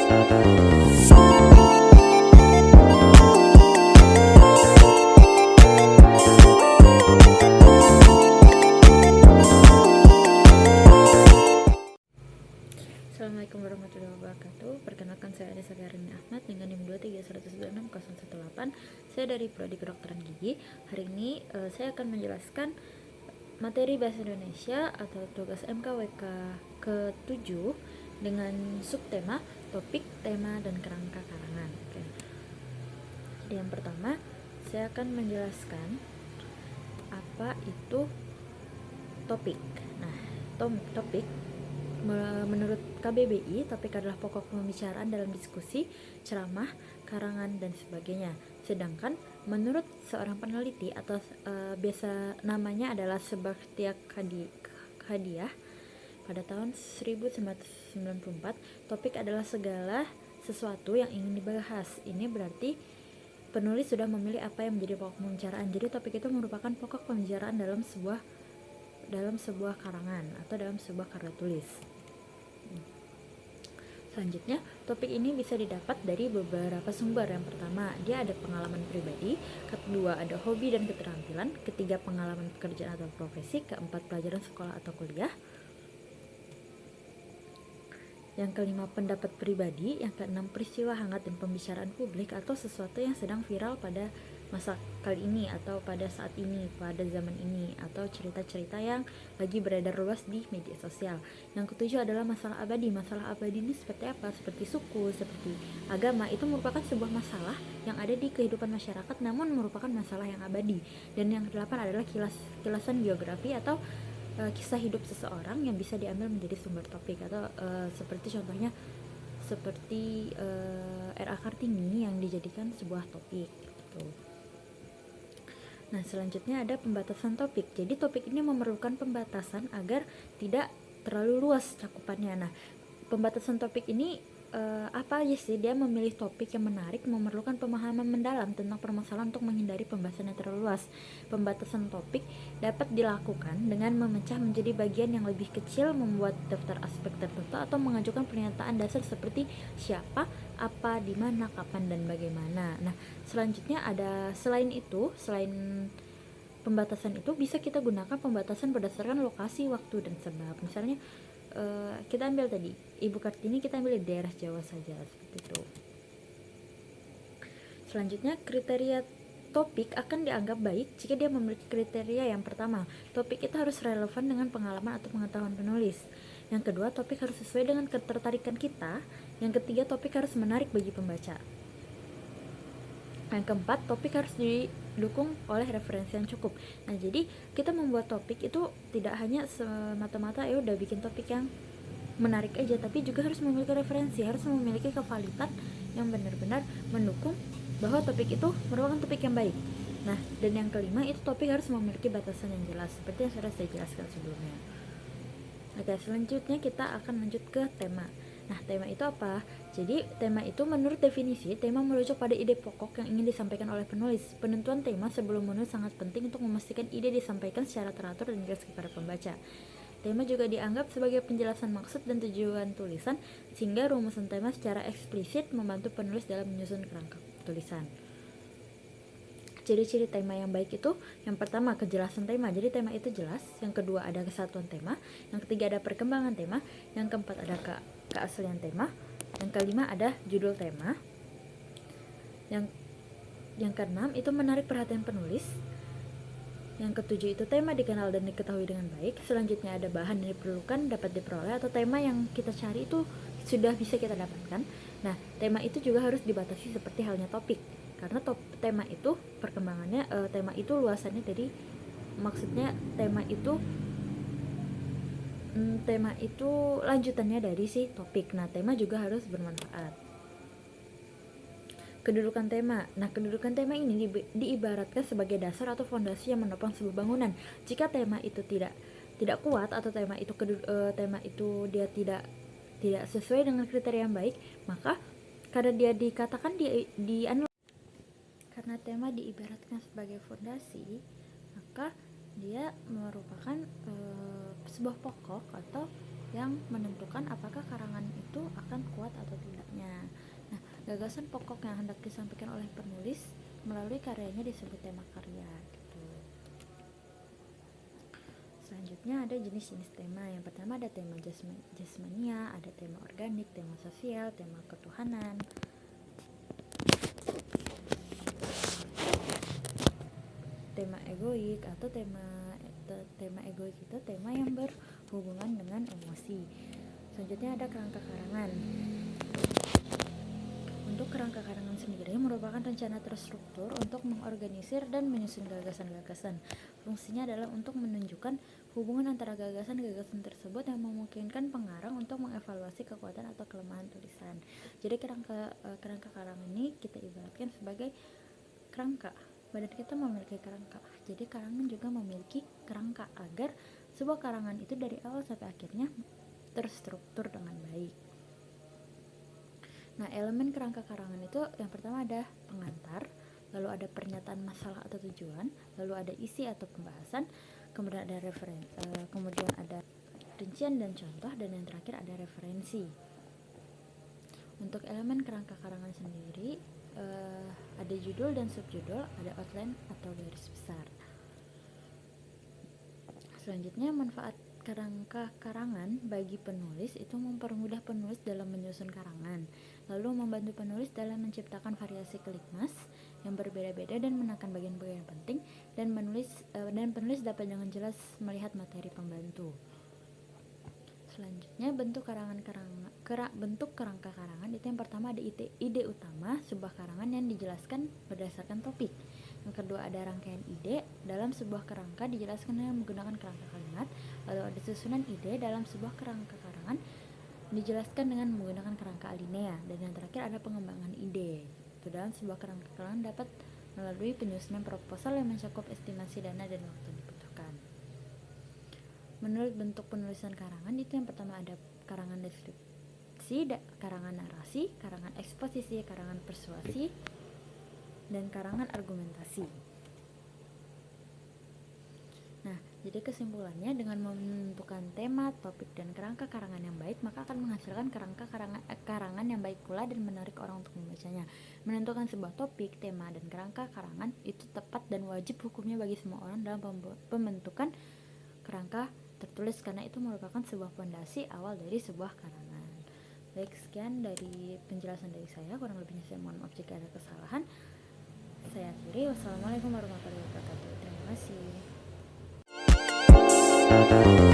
Assalamualaikum warahmatullahi wabarakatuh. Perkenalkan, saya Anissa Karini Ahmad dengan NIM 231260018. Saya dari Prodi Kedokteran Gigi. Hari ini saya akan menjelaskan materi Bahasa Indonesia atau tugas MKWK ke-7 dengan subtema topik, tema, dan kerangka karangan. Oke. Jadi yang pertama, saya akan menjelaskan apa itu topik. Nah, topik menurut KBBI, topik adalah pokok pembicaraan dalam diskusi, ceramah, karangan, dan sebagainya. Sedangkan menurut seorang peneliti atau biasa namanya adalah Sebastian Hadiah pada tahun 1994, topik adalah segala sesuatu yang ingin dibahas. Ini berarti penulis sudah memilih apa yang menjadi pokok pembicaraan. Jadi topik itu merupakan pokok pembicaraan dalam sebuah karangan atau dalam sebuah karya tulis. Selanjutnya, topik ini bisa didapat dari beberapa sumber. Yang pertama, dia ada pengalaman pribadi. Kedua, ada hobi dan keterampilan. Ketiga, pengalaman pekerjaan atau profesi. Keempat, pelajaran sekolah atau kuliah. Yang kelima, pendapat pribadi. Yang keenam, peristiwa hangat dan pembicaraan publik atau sesuatu yang sedang viral pada masa kali ini atau pada saat ini, pada zaman ini, atau cerita-cerita yang lagi beredar luas di media sosial. Yang ketujuh adalah masalah abadi. Masalah abadi ini seperti apa? Seperti suku, seperti agama. Itu merupakan sebuah masalah yang ada di kehidupan masyarakat, namun merupakan masalah yang abadi. Dan yang kedelapan adalah kilasan biografi atau kisah hidup seseorang yang bisa diambil menjadi sumber topik atau seperti contohnya seperti R.A. Kartini yang dijadikan sebuah topik gitu. Nah, selanjutnya ada pembatasan topik. Jadi topik ini memerlukan pembatasan agar tidak terlalu luas cakupannya. Nah, pembatasan topik ini apa aja sih? Dia memilih topik yang menarik, memerlukan pemahaman mendalam tentang permasalahan untuk menghindari pembahasan yang terlalu luas. Pembatasan topik dapat dilakukan dengan memecah menjadi bagian yang lebih kecil, membuat daftar aspek tertentu, atau mengajukan pernyataan dasar seperti siapa, apa, di mana, kapan, dan bagaimana. Nah, selanjutnya ada selain pembatasan itu bisa kita gunakan pembatasan berdasarkan lokasi, waktu, dan sebab. Misalnya kita ambil tadi Ibu Kartini, kita ambil di daerah Jawa saja seperti itu. Selanjutnya, kriteria topik akan dianggap baik jika dia memiliki kriteria. Yang pertama, topik itu harus relevan dengan pengalaman atau pengetahuan penulis. Yang kedua, topik harus sesuai dengan ketertarikan kita. Yang ketiga, topik harus menarik bagi pembaca. Yang keempat, topik harus didukung oleh referensi yang cukup. Nah, jadi kita membuat topik itu tidak hanya semata-mata udah bikin topik yang menarik aja, tapi juga harus memiliki referensi, harus memiliki kevalitan yang benar-benar mendukung bahwa topik itu merupakan topik yang baik. Nah, dan yang kelima, itu topik harus memiliki batasan yang jelas seperti yang sudah saya jelaskan sebelumnya. Oke, selanjutnya kita akan lanjut ke tema. Nah, tema itu apa? Jadi, tema itu menurut definisi, tema merujuk pada ide pokok yang ingin disampaikan oleh penulis. Penentuan tema sebelum menulis sangat penting untuk memastikan ide disampaikan secara teratur dan jelas kepada pembaca. Tema juga dianggap sebagai penjelasan maksud dan tujuan tulisan, sehingga rumusan tema secara eksplisit membantu penulis dalam menyusun kerangka tulisan. Ciri-ciri tema yang baik itu, yang pertama, kejelasan tema. Jadi tema itu jelas. Yang kedua, ada kesatuan tema. Yang ketiga, ada perkembangan tema. Yang keempat, ada keaslian tema. Yang kelima, ada judul tema. Yang keenam, itu menarik perhatian penulis. Yang ketujuh, itu tema dikenal dan diketahui dengan baik. Selanjutnya, ada bahan yang diperlukan, dapat diperoleh, atau tema yang kita cari itu sudah bisa kita dapatkan. Nah, tema itu juga harus dibatasi seperti halnya topik. Karena tema itu perkembangannya, tema itu luasannya dari, maksudnya tema itu lanjutannya dari si topik. Nah, tema juga harus bermanfaat. Kedudukan tema. Nah, kedudukan tema ini diibaratkan sebagai dasar atau fondasi yang menopang sebuah bangunan. Jika tema itu tidak kuat atau tema itu dia tidak sesuai dengan kriteria yang baik, maka karena dia dikatakan karena tema diibaratkan sebagai fondasi, maka dia merupakan sebuah pokok atau yang menentukan apakah karangan itu akan kuat atau tidaknya. Gagasan pokok yang hendak disampaikan oleh penulis melalui karyanya disebut tema karya gitu. Selanjutnya ada jenis-jenis tema. Yang pertama ada tema jasmania, ada tema organik, tema sosial, tema ketuhanan. Tema egoik atau tema egoik itu tema yang berhubungan dengan emosi. Selanjutnya ada kerangka karangan. Untuk kerangka karangan sendiri merupakan rencana terstruktur untuk mengorganisir dan menyusun gagasan-gagasan. Fungsinya adalah untuk menunjukkan hubungan antara gagasan-gagasan tersebut yang memungkinkan pengarang untuk mengevaluasi kekuatan atau kelemahan tulisan. Jadi kerangka karangan ini kita ibaratkan sebagai kerangka. Badan kita memiliki kerangka. Jadi karangan juga memiliki kerangka agar sebuah karangan itu dari awal sampai akhirnya terstruktur dengan baik. Nah, elemen kerangka karangan itu yang pertama ada pengantar, lalu ada pernyataan masalah atau tujuan, lalu ada isi atau pembahasan, kemudian ada kemudian ada rincian dan contoh, dan yang terakhir ada referensi. Untuk elemen kerangka karangan sendiri ada judul dan subjudul, ada outline atau garis besar. Selanjutnya, manfaat kerangka karangan bagi penulis itu mempermudah penulis dalam menyusun karangan, lalu membantu penulis dalam menciptakan variasi kelikmas yang berbeda-beda dan menekan bagian-bagian penting, dan penulis dapat dengan jelas melihat materi pembantu. Selanjutnya, bentuk kerangka karangan itu yang pertama ada ide utama sebuah karangan yang dijelaskan berdasarkan topik. Yang kedua ada rangkaian ide dalam sebuah kerangka dijelaskan dengan menggunakan kerangka kalimat. Lalu ada susunan ide dalam sebuah kerangka karangan dijelaskan dengan menggunakan kerangka alinea. Dan yang terakhir ada pengembangan ide. Itu dalam sebuah kerangka karangan dapat melalui penyusunan proposal yang mencakup estimasi dana dan waktu yang dibutuhkan. Menurut bentuk penulisan karangan itu yang pertama ada karangan deskripsi, karangan narasi, karangan eksposisi, karangan persuasi, dan karangan argumentasi. Nah, jadi kesimpulannya dengan menentukan tema, topik, dan kerangka karangan yang baik, maka akan menghasilkan karangan yang baik pula dan menarik orang untuk membacanya. Menentukan sebuah topik, tema, dan kerangka karangan itu tepat dan wajib hukumnya bagi semua orang dalam pembentukan kerangka tertulis, karena itu merupakan sebuah fondasi awal dari sebuah karangan. Baik, sekian dari penjelasan dari saya. Kurang lebihnya saya mohon maaf jika ada kesalahan. Saya akhiri. Wassalamualaikum warahmatullahi wabarakatuh. Terima kasih.